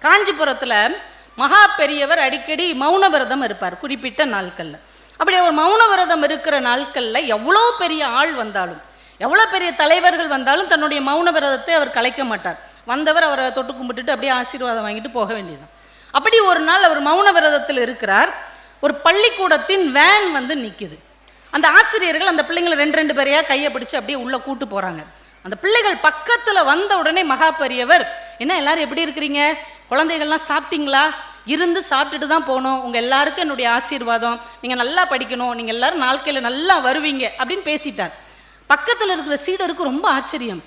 காஞ்சிபுரத்தில் மகா பெரியவர் அடிக்கடி மௌன விரதம் இருப்பார் குறிப்பிட்ட நாட்களில். அப்படி ஒரு மௌன விரதம் இருக்கிற நாட்களில் எவ்வளோ பெரிய ஆள் வந்தாலும், எவ்வளோ பெரிய தலைவர்கள் வந்தாலும் தன்னுடைய மௌன விரதத்தை அவர் கலைக்க மாட்டார். வந்தவர் அவரை தொட்டு கும்பிட்டுட்டு அப்படியே ஆசீர்வாதம் வாங்கிட்டு போக வேண்டியதுதான். அப்படி ஒரு நாள் அவர் மௌன விரதத்தில் இருக்கிறார். ஒரு பள்ளிக்கூடத்தின் வேன் வந்து நிற்கிது. அந்த ஆசிரியர்கள் அந்த பிள்ளைங்களை ரெண்டு பேரையா கையை பிடிச்சு அப்படியே உள்ளே கூட்டு போகிறாங்க. அந்த பிள்ளைகள் பக்கத்தில் வந்த உடனே மகா பெரியவர், என்ன எல்லாரும் எப்படி இருக்கிறீங்க, குழந்தைகள்லாம் சாப்பிட்டீங்களா, இருந்து சாப்பிட்டுட்டு தான் போகணும், உங்கள் எல்லாருக்கும் என்னுடைய ஆசீர்வாதம், நீங்கள் நல்லா படிக்கணும், நீங்கள் எல்லாரும் நாட்களில் நல்லா வருவீங்க அப்படின்னு பேசிட்டார். பக்கத்தில் இருக்கிற சீடருக்கு ரொம்ப ஆச்சரியம்.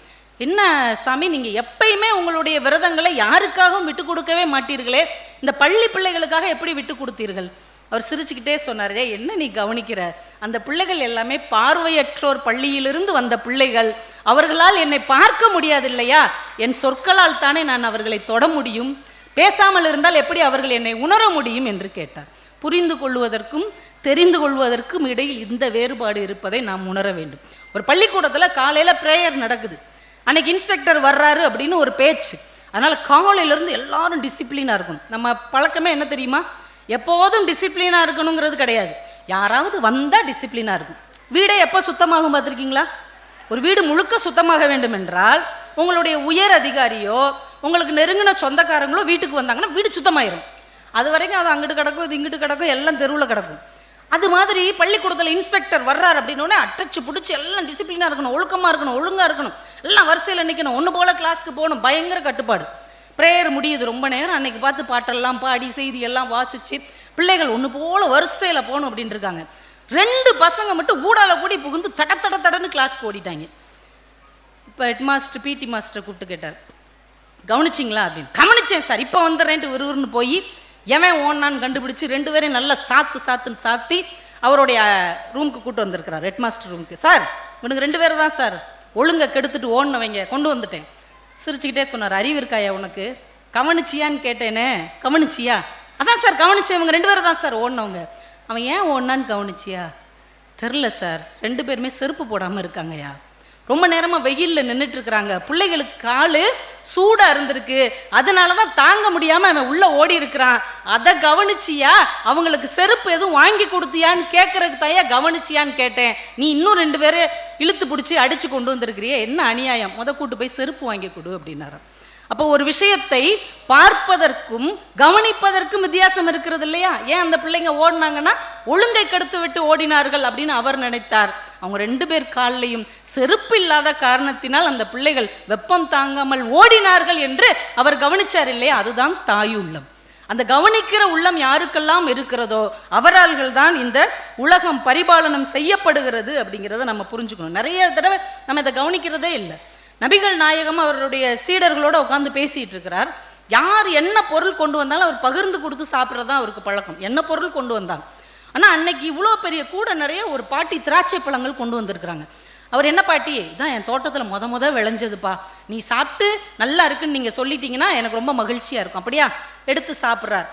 என்ன சாமி, நீங்கள் எப்பயுமே உங்களுடைய விரதங்களை யாருக்காகவும் விட்டு கொடுக்கவே மாட்டீர்களே, இந்த பள்ளி பிள்ளைகளுக்காக எப்படி விட்டு கொடுத்தீர்கள்? அவர் சிரிச்சுக்கிட்டே சொன்னார், என்ன நீ கவனிக்கிற, அந்த பிள்ளைகள் எல்லாமே பார்வையற்றோர் பள்ளியிலிருந்து வந்த பிள்ளைகள், அவர்களால் என்னை பார்க்க முடியாது இல்லையா, என் சொற்களால் தானே நான் அவர்களை தொட முடியும், பேசாமல் இருந்தால் எப்படி அவர்கள் என்னை உணர முடியும் என்று கேட்டார். புரிந்து கொள்வதற்கும் தெரிந்து கொள்வதற்கும் இடையில் இந்த வேறுபாடு இருப்பதை நாம் உணர வேண்டும். ஒரு பள்ளிக்கூடத்தில் காலையில் ப்ரேயர் நடக்குது, அன்னைக்கு இன்ஸ்பெக்டர் வர்றாரு அப்படின்னு ஒரு பேச்சு. அதனால் காலையிலேருந்து எல்லாரும் டிசிப்ளினாக இருக்கணும். நம்ம பழக்கமே என்ன தெரியுமா, எப்போதும் டிசிப்ளினாக இருக்கணுங்கிறது கிடையாது, யாராவது வந்தால் டிசிப்ளினாக இருக்கும். வீடை எப்போ சுத்தமாகும் பார்த்துருக்கீங்களா? ஒரு வீடு முழுக்க சுத்தமாக வேண்டும் என்றால் உங்களுடைய உயர் அதிகாரியோ உங்களுக்கு நெருங்கின சொந்தக்காரங்களோ வீட்டுக்கு வந்தாங்கன்னா வீடு சுத்தமாயிரும். அது வரைக்கும் அது அங்கிட்டு கிடக்கும், இது இங்கிட்டு கிடக்கும், எல்லாம் தெருவில் கிடக்கும். அது மாதிரி பள்ளிக்கூடத்தில் இன்ஸ்பெக்டர் வர்றார் அப்படின்னோடனே அட்டச்சு பிடிச்சி எல்லாம் டிசிப்ளினாக இருக்கணும், ஒழுக்கமாக இருக்கணும், ஒழுங்காக இருக்கணும், எல்லாம் வரிசையில் நிற்கணும், ஒன்று போல் கிளாஸ்க்கு போகணும், பயங்கர கட்டுப்பாடு. ப்ரேயர் முடியுது, ரொம்ப நேரம் அன்னைக்கு பார்த்து பாட்டெல்லாம் பாடி செய்தியெல்லாம் வாசித்து பிள்ளைகள் ஒன்று போல் வரிசையில் போகணும் அப்படின்னு இருக்காங்க. 2 பசங்க மட்டும் ஊடால கூடி புகுந்து தடன்னு கிளாஸ்க்கு ஓடிட்டாங்க. இப்போ ஹெட்மாஸ்டர் பிடி மாஸ்டர் கூப்பிட்டு கேட்டார், கவனிச்சிங்களா அப்படின்னு. கவனிச்சேன் சார், இப்போ வந்துடுறேன்ட்டு விறுவிறுன்னு போய் எவன் ஓன்னான்னு கண்டுபிடிச்சி 2 பேரையும் நல்லா சாத்துன்னு சாத்தி அவருடைய ரூமுக்கு கூப்பிட்டு வந்திருக்கிறார், ஹெட்மாஸ்டர் ரூமுக்கு. சார் இவனுக்கு 2 பேர் தான் சார் ஒழுங்கை கெடுத்துட்டு ஓடினவங்க, கொண்டு வந்துட்டேன். சிரிச்சுக்கிட்டே சொன்னார், அறிவு இருக்காயா உனக்கு, கவனிச்சியான்னு கேட்டேனே, கவனிச்சியா? அதான் சார் கவனிச்சேன், இவங்க 2 பேரும் தான் சார் ஓடினவங்க. அவன் ஏன் ஓடினான்னு கவனிச்சியா? தெரில சார், 2 பேருமே செருப்பு போடாமல் இருக்காங்கய்யா, ரொம்ப நேரமாக வெயிலில் நின்றுட்டுருக்குறாங்க, பிள்ளைகளுக்கு கால் சூடாக இருந்திருக்கு, அதனால தான் தாங்க முடியாமல் அவன் உள்ளே ஓடி இருக்கிறான், அதை கவனிச்சியா? அவங்களுக்கு செருப்பு எதுவும் வாங்கி கொடுத்தியான்னு கேட்குறதுக்கு தாயா கவனிச்சியான்னு கேட்டேன், நீ இன்னும் 2 பேரை இழுத்து பிடிச்சி அடித்து கொண்டு வந்திருக்கிறியே, என்ன அநியாயம், கூட்டு போய் செருப்பு வாங்கி கொடு அப்படின்னாரு. அப்போ ஒரு விஷயத்தை பார்ப்பதற்கும் கவனிப்பதற்கும் வித்தியாசம் இருக்கிறது இல்லையா? ஏன் அந்த பிள்ளைங்க ஓடினாங்கன்னா ஒழுங்கை கெடுத்து விட்டு ஓடினார்கள் அப்படின்னு அவர் நினைத்தார். அவங்க 2 பேர் காலிலையும் செருப்பு இல்லாத காரணத்தினால் அந்த பிள்ளைகள் வெப்பம் தாங்காமல் ஓடினார்கள் என்று அவர் கவனிச்சார் இல்லையா? அதுதான் தாயுள்ளம். அந்த கவனிக்கிற உள்ளம் யாருக்கெல்லாம் இருக்கிறதோ அவரால்கள் தான் இந்த உலகம் பரிபாலனம் செய்யப்படுகிறது அப்படிங்கிறத நம்ம புரிஞ்சுக்கணும். நிறைய தடவை நம்ம இதை கவனிக்கிறதே இல்லை. நபிகள் நாயகம் அவருடைய சீடர்களோடு உட்காந்து பேசிகிட்டு இருக்கிறார். யார் என்ன பொருள் கொண்டு வந்தாலும் அவர் பகிர்ந்து கொடுத்து சாப்பிட்றது தான் அவருக்கு பழக்கம், என்ன பொருள் கொண்டு வந்தாங்க. ஆனால் அன்னைக்கு இவ்வளோ பெரிய கூட நிறைய ஒரு பாட்டி திராட்சை பழங்கள் கொண்டு வந்திருக்கிறாங்க. அவர், என்ன பாட்டி, இதான் என் தோட்டத்தில் முத விளைஞ்சதுப்பா, நீ சாப்பிட்டு நல்லா இருக்குன்னு நீங்கள் சொல்லிட்டீங்கன்னா எனக்கு ரொம்ப மகிழ்ச்சியாக இருக்கும். அப்படியா? எடுத்து சாப்பிட்றார்,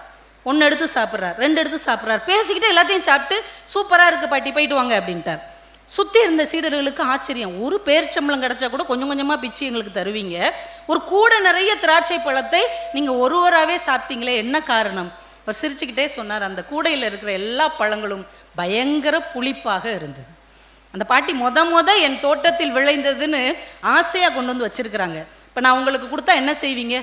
1 எடுத்து சாப்பிட்றார், 2 எடுத்து சாப்பிட்றார், பேசிக்கிட்டே எல்லாத்தையும் சாப்பிட்டு சூப்பராக இருக்குது பாட்டி, போயிட்டு வாங்க அப்படின்ட்டார். சுற்றி இருந்த சீடர்களுக்கு ஆச்சரியம், ஒரு பேர்ச்சம்பளம் கிடச்சா கூட கொஞ்சம் கொஞ்சமாக பிச்சு எங்களுக்கு தருவீங்க, ஒரு கூட நிறைய திராட்சை பழத்தை நீங்கள் ஒருவராகவே சாப்பிட்டீங்களே, என்ன காரணம்? அவர் சிரிச்சுக்கிட்டே சொன்னார், அந்த கூடையில் இருக்கிற எல்லா பழங்களும் பயங்கர புளிப்பாக இருந்தது. அந்த பாட்டி முத என் தோட்டத்தில் விளைந்ததுன்னு ஆசையாக கொண்டு வந்து வச்சிருக்கிறாங்க, இப்போ நான் உங்களுக்கு கொடுத்தா என்ன செய்வீங்க?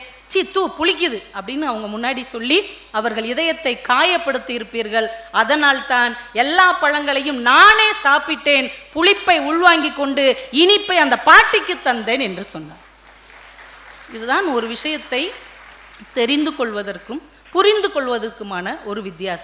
புளிக்குது அப்படின்னு அவங்க முன்னாடி சொல்லி அவர்கள் இதயத்தை காயப்படுத்தி இருப்பீர்கள். அதனால் தான் எல்லா பழங்களையும் நானே சாப்பிட்டேன், புளிப்பை உள்வாங்கி கொண்டு இனிப்பை அந்த பாட்டிக்கு தந்தேன் என்று சொன்னார். இதுதான் ஒரு விஷயத்தை தெரிந்து கொள்வதற்கும் புரிந்து கொள்வதற்குமான ஒரு வித்தியாசம்.